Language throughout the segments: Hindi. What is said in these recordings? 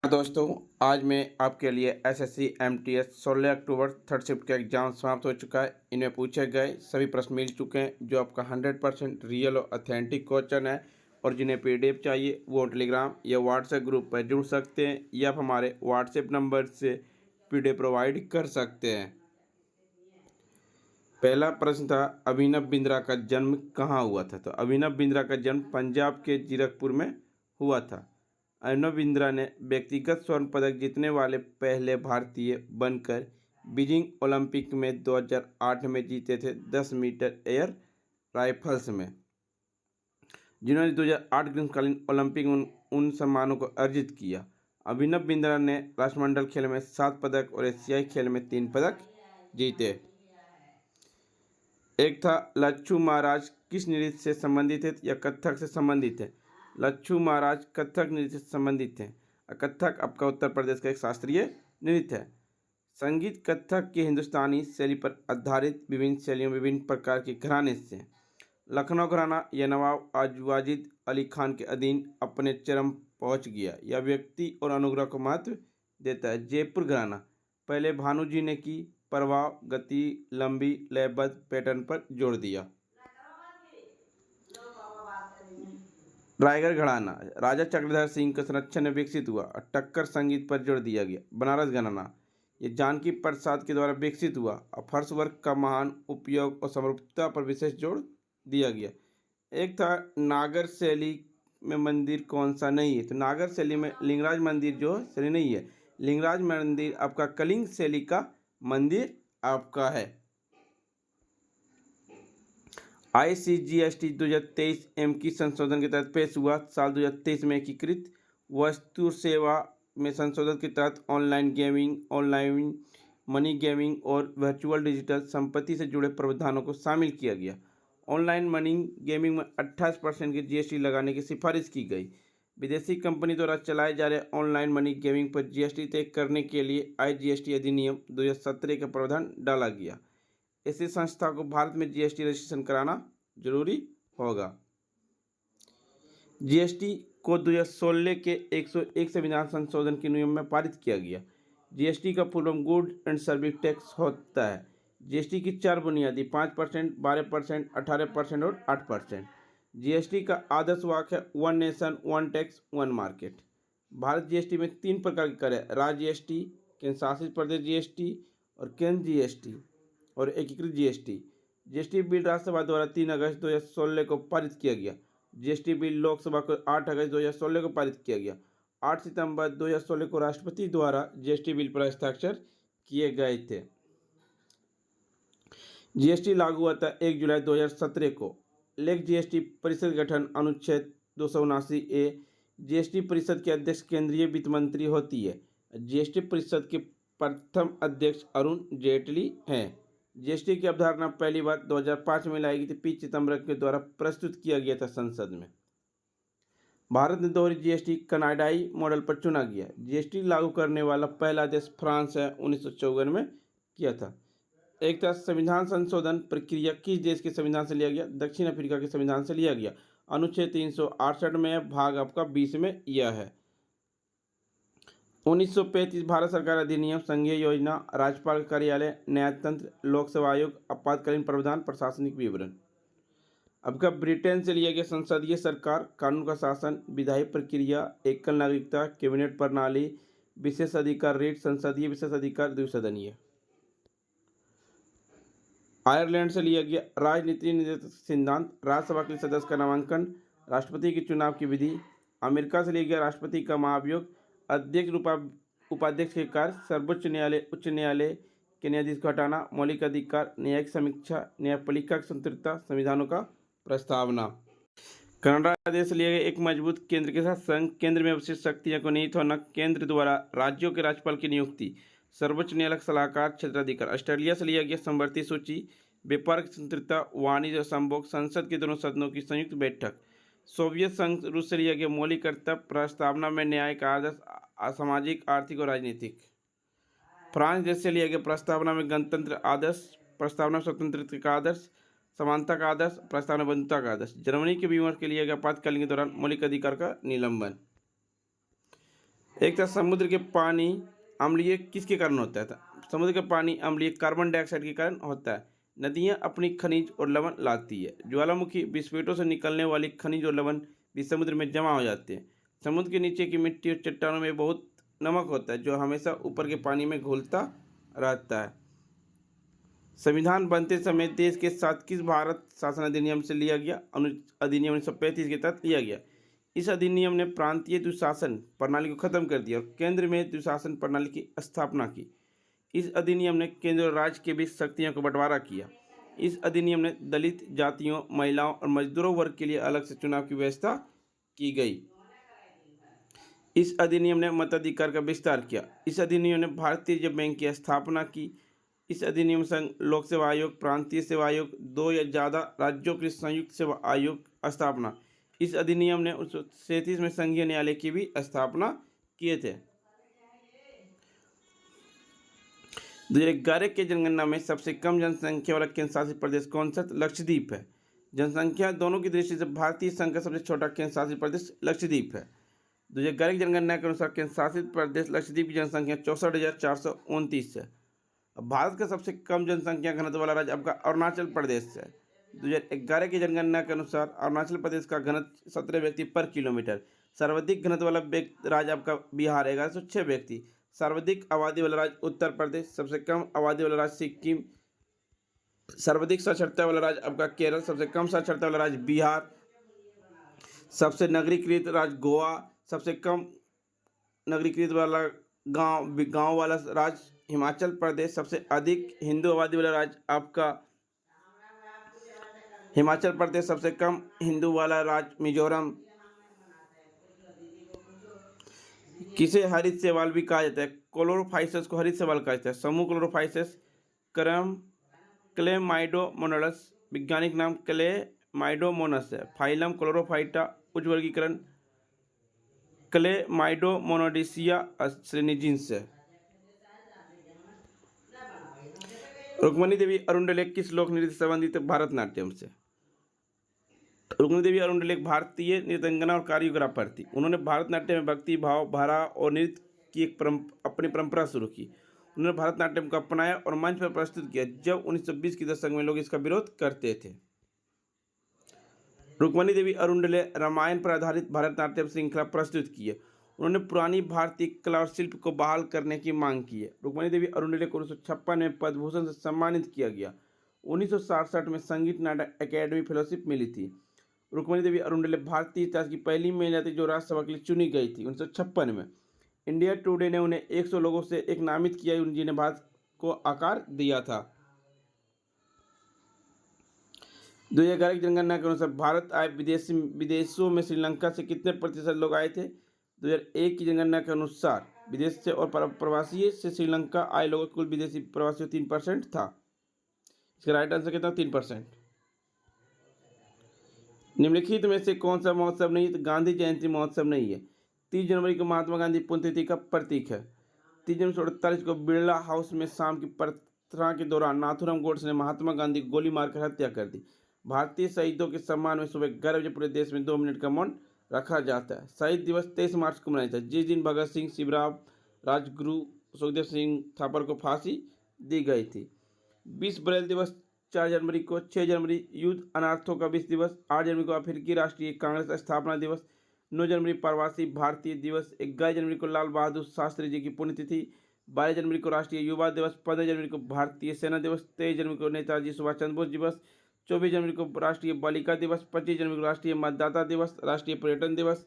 दोस्तों, आज मैं आपके लिए एसएससी एमटीएस 16 अक्टूबर थर्ड शिफ्ट का एग्ज़ाम समाप्त हो चुका है। इनमें पूछे गए सभी प्रश्न मिल चुके हैं जो आपका 100% रियल और ऑथेंटिक क्वेश्चन है। और जिन्हें पीडीएफ चाहिए वो टेलीग्राम या व्हाट्सएप ग्रुप पर जुड़ सकते हैं या आप हमारे व्हाट्सएप नंबर से पीडीएफ प्रोवाइड कर सकते हैं। पहला प्रश्न था, अभिनव बिंद्रा का जन्म कहाँ हुआ था? तो अभिनव बिंद्रा का जन्म पंजाब के जीरकपुर में हुआ था। अभिनव बिंद्रा ने व्यक्तिगत स्वर्ण पदक जीतने वाले पहले भारतीय बनकर बीजिंग ओलंपिक में 2008 में जीते थे 10 मीटर एयर राइफल्स में, जिन्होंने 2008 ग्रीष्मकालीन ओलंपिक में उन सम्मानों को अर्जित किया। अभिनव बिंद्रा ने राष्ट्रमंडल खेल में 7 पदक और एशियाई खेल में 3 पदक जीते। एक था, लच्छू महाराज किस नृत्य से संबंधित है या कथक से संबंधित है? लच्छू महाराज कथक नृत्य से संबंधित हैं। कथक आपका उत्तर प्रदेश का एक शास्त्रीय नृत्य है। संगीत कथक की हिंदुस्तानी शैली पर आधारित विभिन्न शैलियों विभिन्न प्रकार के घराने से। लखनऊ घराना यह नवाब वाजिद अली खान के अधीन अपने चरम पहुंच गया। यह व्यक्ति और अनुग्रह को महत्व देता है। जयपुर घराना पहले भानु जी ने की प्रवाह, गति, लंबी लयबद्ध पैटर्न पर जोर दिया। रायगढ़ घराना राजा चक्रधर सिंह के संरक्षण में विकसित हुआ और टक्कर संगीत पर जोर दिया गया। बनारस घराना ये जानकी प्रसाद के द्वारा विकसित हुआ और फर्श वर्क का महान उपयोग और समरूपता पर विशेष जोर दिया गया। एक था, नागर शैली में मंदिर कौन सा नहीं है? तो नागर शैली में लिंगराज मंदिर जो शैली नहीं है। लिंगराज मंदिर आपका कलिंग शैली का मंदिर आपका है। ICGST 2023 एम की संशोधन के तहत पेश हुआ। साल 2023 में एकीकृत वस्तु सेवा में संशोधन के तहत online gaming, online money gaming और वर्चुअल डिजिटल संपत्ति से जुड़े प्रावधानों को शामिल किया गया। ऑनलाइन मनी गेमिंग में 28% की GST लगाने की सिफारिश की गई। विदेशी कंपनी द्वारा चलाए जा रहे ऑनलाइन मनी गेमिंग पर GST तय करने के लिए IGST अधिनियम 2017 का प्रावधान डाला गया। ऐसी संस्था को भारत में GST रजिस्ट्रेशन कराना जरूरी होगा। GST को 2016 के 101 संविधान संशोधन के नियम में पारित किया गया। GST का पूर्ण गुड एंड सर्विस टैक्स होता है। GST की 4 बुनियादी 5%, 12%, 18% और 8%। GST का आदर्श वाक्य है, one nation one tax one market. Bharat GST में 3 प्रकार के कर है, राज्य GST, केंद्र शासित प्रदेश GST और केंद्र GST और एकीकृत GST बिल राज्यसभा द्वारा 3 अगस्त 2016 को पारित किया गया। GST बिल लोकसभा को 8 अगस्त 2016 को पारित किया गया। 8 सितंबर 2016 को राष्ट्रपति द्वारा GST बिल पर हस्ताक्षर किए गए थे। GST लागू हुआ था 1 जुलाई 2017 को। लेख GST परिषद गठन अनुच्छेद 279A। GST परिषद के अध्यक्ष केंद्रीय वित्त मंत्री होती है। GST परिषद के प्रथम अध्यक्ष अरुण जेटली हैं। GST की अवधारणा पहली बार 2005 में लाई गई थी। पी चिदम्बरम के द्वारा प्रस्तुत किया गया था संसद में। भारत ने दोहरी GST कनाडाई मॉडल पर चुना गया। GST लागू करने वाला पहला देश फ्रांस है, 1954 में किया था। एक था, संविधान संशोधन प्रक्रिया किस देश के संविधान से लिया गया? दक्षिण अफ्रीका के संविधान से लिया गया। अनुच्छेद 368 में भाग आपका 20 में यह है। 1935 भारत सरकार अधिनियम, संघीय योजना, राज्यपाल कार्यालय, न्यायतंत्र, लोकसेवा आयोग, आपातकालीन प्रावधान, प्रशासनिक विवरण। आपका ब्रिटेन से लिया गया संसदीय सरकार, कानून का शासन, विधायी प्रक्रिया, एकल नागरिकता, कैबिनेट प्रणाली, विशेष अधिकार रीट, संसदीय विशेष अधिकार, द्विसदनीय। आयरलैंड से लिया गया राजनीति सिद्धांत, राज्यसभा के सदस्य का नामांकन, राष्ट्रपति के चुनाव की विधि। अमेरिका से लिया गया राष्ट्रपति का महाभियोग, अध्यक्ष उपाध्यक्ष के कार्य, सर्वोच्च न्यायालय उच्च न्यायालय के न्यायाधीश को हटाना, मौलिक अधिकार, न्यायिक समीक्षा, न्यायपालिका की स्वतंत्रता, संविधानों का प्रस्तावना। कनाडा देश लिया गया एक मजबूत केंद्र के साथ संघ, केंद्र में अवशिष्ट शक्तियों को निहित होना, केंद्र द्वारा राज्यों के राज्यपाल की नियुक्ति, सर्वोच्च न्यायालय सलाहकार, क्षेत्राधिकार। ऑस्ट्रेलिया से लिया गया समवर्ती सूची, व्यापार की स्वतंत्रता, वाणिज्य संभोग, संसद के दोनों सदनों की संयुक्त बैठक। सोवियत संघ रूस से लिया गया मौलिक कर्तव्य, प्रस्तावना में न्याय का आदर्श, सामाजिक, आर्थिक और राजनीतिक। फ्रांस देश से लिया गया प्रस्तावना में गणतंत्र आदर्श, प्रस्तावना स्वतंत्रता का आदर्श, समानता का आदर्श, प्रस्तावना बंधुता का आदर्श। जर्मनी के विमर्श के लिए गया आपातकालीन के दौरान मौलिक अधिकार का निलंबन। एक था समुद्र के पानी अम्लीय किसके कारण होता है? समुद्र का पानी अम्लीय कार्बन डाइऑक्साइड के कारण होता है। नदियाँ अपनी खनिज और लवण लाती है। ज्वालामुखी विस्फोटों से निकलने वाली खनिज और लवण भी समुद्र में जमा हो जाते हैं। समुद्र के नीचे की मिट्टी और चट्टानों में बहुत नमक होता है जो हमेशा ऊपर के पानी में घुलता रहता है। संविधान बनते समय देश के साथ किस भारत शासन अधिनियम से लिया गया? अधिनियम 1935 के तहत लिया गया। इस अधिनियम ने प्रांतीय द्विशासन प्रणाली को खत्म कर दिया और केंद्र में द्विशासन प्रणाली की स्थापना की। इस अधिनियम ने केंद्र और राज्य के बीच शक्तियों का बंटवारा किया। इस अधिनियम ने दलित जातियों, महिलाओं और मजदूरों वर्ग के लिए अलग से चुनाव की व्यवस्था की गई। इस अधिनियम ने मताधिकार का विस्तार किया। इस अधिनियम ने भारतीय रिजर्व बैंक की स्थापना की। इस अधिनियम संग लोक सेवा आयोग, प्रांतीय सेवा आयोग, दो या ज़्यादा राज्यों के संयुक्त सेवा आयोग स्थापना। इस अधिनियम ने 1937 में संघीय न्यायालय की भी स्थापना किए थे। 2011 के जनगणना में सबसे कम जनसंख्या वाला केंद्र शासित प्रदेश कौन सा? लक्षद्वीप है। जनसंख्या दोनों की दृष्टि से भारतीय संघ का सबसे छोटा केंद्र शासित प्रदेश लक्षद्वीप है। 2011 की जनगणना के अनुसार केंद्र शासित प्रदेश लक्षद्वीप की जनसंख्या 64,429 है। अब भारत का सबसे कम जनसंख्या घनत्व वाला राज्य आपका अरुणाचल प्रदेश है। 2011 की जनगणना के अनुसार अरुणाचल प्रदेश का घनत्व 17 व्यक्ति पर किलोमीटर। सर्वाधिक घनत्व वाला राज्य आपका बिहार है, 1106 व्यक्ति। सर्वाधिक आबादी वाला राज्य उत्तर प्रदेश, सबसे कम आबादी वाला राज्य सिक्किम, सर्वाधिक साक्षरता वाला राज्य आपका केरल, सबसे कम साक्षरता वाला राज्य बिहार, सबसे नगरीकृत राज्य गोवा, सबसे कम नगरीकृत वाला गांव वाला राज्य हिमाचल प्रदेश, सबसे अधिक हिंदू आबादी वाला राज्य आपका हिमाचल प्रदेश, सबसे कम हिंदू वाला राज्य मिजोरम। किसे हरित शैवाल भी कहा जाता है? क्लोरोफाइसेस को हरित शैवाल कहा जाता है। समूह क्लोरोफाइसेस, क्लेमाइडोमोनास, वैज्ञानिक नाम क्लेमाइडोमोनास है। फाइलम क्लोरोफाइटा, उच्च वर्गीकरण क्लेमाइडोमोनाडिसिया श्रेणी जींस है। रुक्मणी देवी अरुण किस लोक नृत्य से संबंधित है? भरतनाट्यम से। रुक्मणी देवी अरुण एक भारतीय नृत्यांगना और कोरियोग्राफर थी। उन्होंने भरतनाट्यम में भक्ति भाव भरा और नृत्य की अपनी परंपरा शुरू की। उन्होंने भरतनाट्यम को अपनाया और मंच पर प्रस्तुत किया जब 1920 के दशक में लोग इसका विरोध करते थे। रुक्मणी देवी अरुंडले रामायण पर आधारित भरतनाट्यम श्रृंखला प्रस्तुत की है। उन्होंने पुरानी भारतीय कला और शिल्प को बहाल करने की मांग की है। रुक्मणी देवी अरुंडले को 1956 में पद्म भूषण से सम्मानित किया गया। 1967 में संगीत नाटक अकेडमी फेलोशिप मिली थी। रुक्मणी देवी अरुंडले भारतीय इतिहास की पहली महिला थी जो राज्यसभा के लिए चुनी गई थी 1956 में। इंडिया टुडे ने उन्हें 100 लोगों से एक नामित किया जिन्हें भारत को आकार दिया था। 2011 की जनगणना के अनुसार भारत आए विदेशों में श्रीलंका से कितने प्रतिशत लोग आए थे? 2001 की जनगणना के अनुसार विदेश से और प्रवासी से श्रीलंका आए लोगों कुल विदेशी प्रवासियों 3% था। इसका राइट आंसर कितना? 3%। निम्नलिखित में से कौन सा महोत्सव नहीं है? तो गांधी जयंती महोत्सव नहीं है। 30 जनवरी को महात्मा गांधी पुण्यतिथि का प्रतीक है। 30 जनवरी 1948 को बिरला हाउस में शाम की प्रार्थना के दौरान नाथूराम गोडसे ने महात्मा गांधी को गोली मारकर हत्या कर दी। भारतीय शहीदों के सम्मान में सुबह 11 बजे पूरे देश में 2 मिनट का मौन रखा जाता है। शहीद दिवस 23 मार्च को मनाया जाता है, जिस दिन भगत सिंह, शिवराम, राजगुरु, सुखदेव सिंह थापर को फांसी दी गई थी। 20 अप्रैल दिवस 4 जनवरी को, 6 जनवरी युद्ध अनार्थों का 20 दिवस, 8 जनवरी को अफ्रीकी राष्ट्रीय कांग्रेस स्थापना दिवस, 9 जनवरी प्रवासी भारतीय दिवस, 11 जनवरी को लाल बहादुर शास्त्री जी की पुण्यतिथि, 12 जनवरी को राष्ट्रीय युवा दिवस, 15 जनवरी को भारतीय सेना दिवस, 23 जनवरी को नेताजी सुभाष चंद्र बोस दिवस, 24 जनवरी को राष्ट्रीय बालिका दिवस, 25 जनवरी को राष्ट्रीय मतदाता दिवस, राष्ट्रीय पर्यटन दिवस,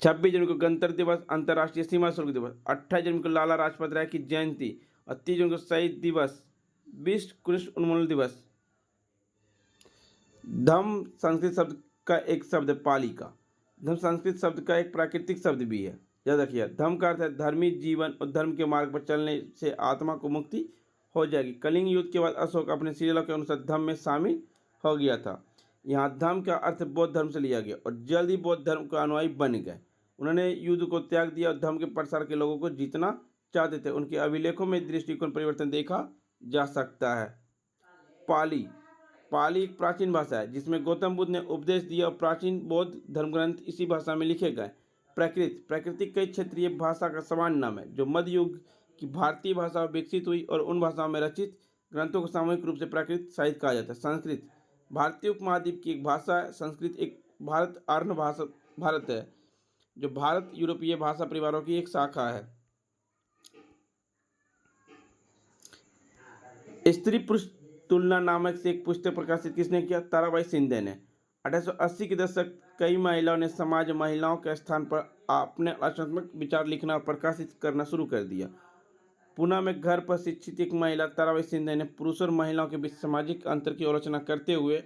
26 जनवरी को गणतंत्र दिवस, अंतर्राष्ट्रीय सीमा शुल्क दिवस, 28 जनवरी को लाला लाजपत राय की जयंती और 30 जनवरी को शहीद दिवस, 20 कृष्ण उन्मूलन दिवस। धम्म संस्कृत शब्द का एक शब्द है, पाली का। धम्म संस्कृत शब्द का एक प्राकृतिक शब्द भी है, याद रखिए। धम्म का अर्थ है धर्मी जीवन और धर्म के मार्ग पर चलने से आत्मा को मुक्ति हो जाएगी। कलिंग युद्ध के बाद अशोक अपने सीरियलों के अनुसार धम्म में शामिल हो गया था। यहाँ धम्म का अर्थ बौद्ध धर्म से लिया गया और जल्द ही बौद्ध धर्म के अनुयायी बन गए। उन्होंने युद्ध को त्याग दिया और धर्म के प्रसार के लोगों को जीतना चाहते थे। उनके अभिलेखों में दृष्टिकोण परिवर्तन देखा जा सकता है। पाली एक प्राचीन भाषा है जिसमें गौतम बुद्ध ने उपदेश दिया और प्राचीन बौद्ध धर्मग्रंथ इसी भाषा में लिखे गए। प्राकृतिक कई क्षेत्रीय भाषा का समान नाम है जो मध्य युग की भारतीय भाषा में विकसित हुई और उन भाषाओं में रचित ग्रंथों को सामूहिक रूप से प्राकृत साहित्य कहा जाता है। संस्कृत भारतीय उपमहाद्वीप की एक भाषा है। संस्कृत एक भारत आर्य भाषा भारत है जो भारत यूरोपीय भाषा परिवारों की एक शाखा है। स्त्री पुरुष तुलना नामक से एक पुस्तक प्रकाशित किसने किया? ताराबाई शिंदे ने। 1880 के दशक कई महिलाओं ने समाज महिलाओं के स्थान पर अपने रचनात्मक विचार लिखना और प्रकाशित करना शुरू कर दिया। पुणे में घर पर शिक्षित एक महिला ताराबाई शिंदे ने पुरुष और महिलाओं के बीच सामाजिक अंतर की आलोचना करते हुए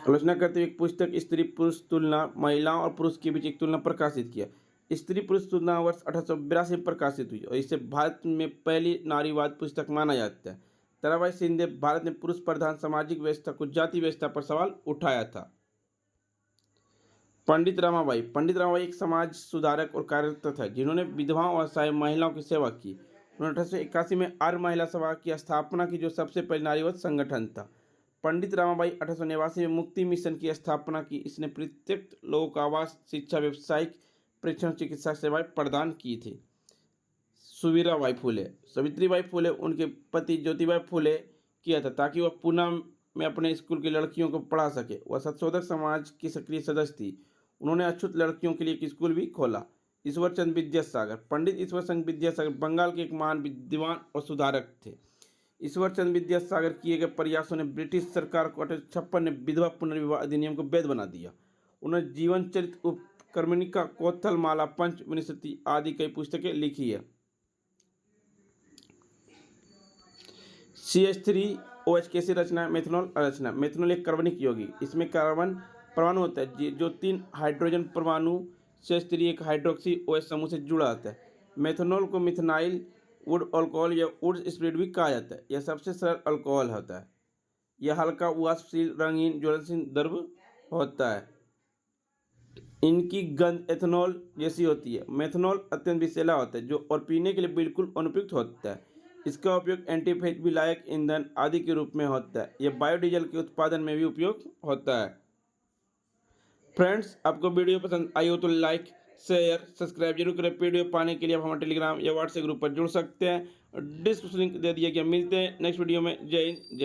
एक पुस्तक स्त्री पुरुष तुलना महिलाओं और पुरुष के बीच एक तुलना प्रकाशित किया। स्त्री पुरुष तुलना वर्ष 1882 में प्रकाशित हुई और इसे भारत में पहली नारीवाद पुस्तक माना जाता है। ताराबाई शिंदे भारत में पुरुष प्रधान सामाजिक व्यवस्था को जाति व्यवस्था पर सवाल उठाया था। पंडित रमाबाई एक समाज सुधारक और कार्यकर्ता था जिन्होंने विधवाओं और असहाय महिलाओं की सेवा की। उन्होंने 1881 में आर्य महिला सभा की स्थापना की जो सबसे पहले नारीवाद संगठन था। पंडित रमाबाई 1889 में मुक्ति मिशन की स्थापना की। इसने प्रत्येक लोगों को आवास, शिक्षा, व्यावसायिक प्रशिक्षण, चिकित्सा सेवाएं प्रदान की थी। सावित्रीबाई फुले उनके पति ज्योतिबाई फुले किया था ताकि वह पुणे में अपने स्कूल की लड़कियों को पढ़ा सके। वह सत्शोधक समाज की सक्रिय सदस्य थी। उन्होंने अछूत लड़कियों के लिए एक स्कूल भी खोला। ईश्वरचंद विद्यासागर पंडित ईश्वरचंद विद्यासागर बंगाल के एक महान विद्वान और सुधारक थे। ईश्वरचंद विद्यासागर किए गए प्रयासों ने ब्रिटिश सरकार को 1856 में विधवा पुनर्विवाह अधिनियम को वैध बना दिया। उन्होंने जीवन चरित्र, उपकर्मणिका, कौथलमाला, पंचविंशति आदि कई पुस्तकें लिखी है। CH3OH कैसी रचना है? मेथनॉल रचना। मेथनॉल एक कार्बनिक यौगिक, इसमें कार्बन परमाणु होता है जो 3 हाइड्रोजन परमाणु CH3 एक हाइड्रोक्सी OH समूह से जुड़ा होता है। मेथनॉल को मिथनाइल वुड अल्कोहल या वुड स्प्रिट भी कहा जाता है। यह सबसे सरल अल्कोहल होता है। यह हल्का, वाष्पशील, रंगीन, ज्वलनशील द्रव्य होता है। इनकी गंध एथेनॉल जैसी होती है। मेथनॉल अत्यंत विषैला होता है जो और पीने के लिए बिल्कुल अनुपयुक्त होता है। इसका उपयोग एंटीफेज, विलायक, ईंधन आदि के रूप में होता है। यह बायोडीजल के उत्पादन में भी उपयोग होता है। फ्रेंड्स, आपको वीडियो पसंद आई हो तो लाइक, शेयर, सब्सक्राइब जरूर करें। वीडियो पाने के लिए आप हमारे टेलीग्राम या व्हाट्सएप ग्रुप पर जुड़ सकते हैं। डिस्क्रिप्शन लिंक दे दिया गया। मिलते हैं नेक्स्ट वीडियो में। जय हिंद, जय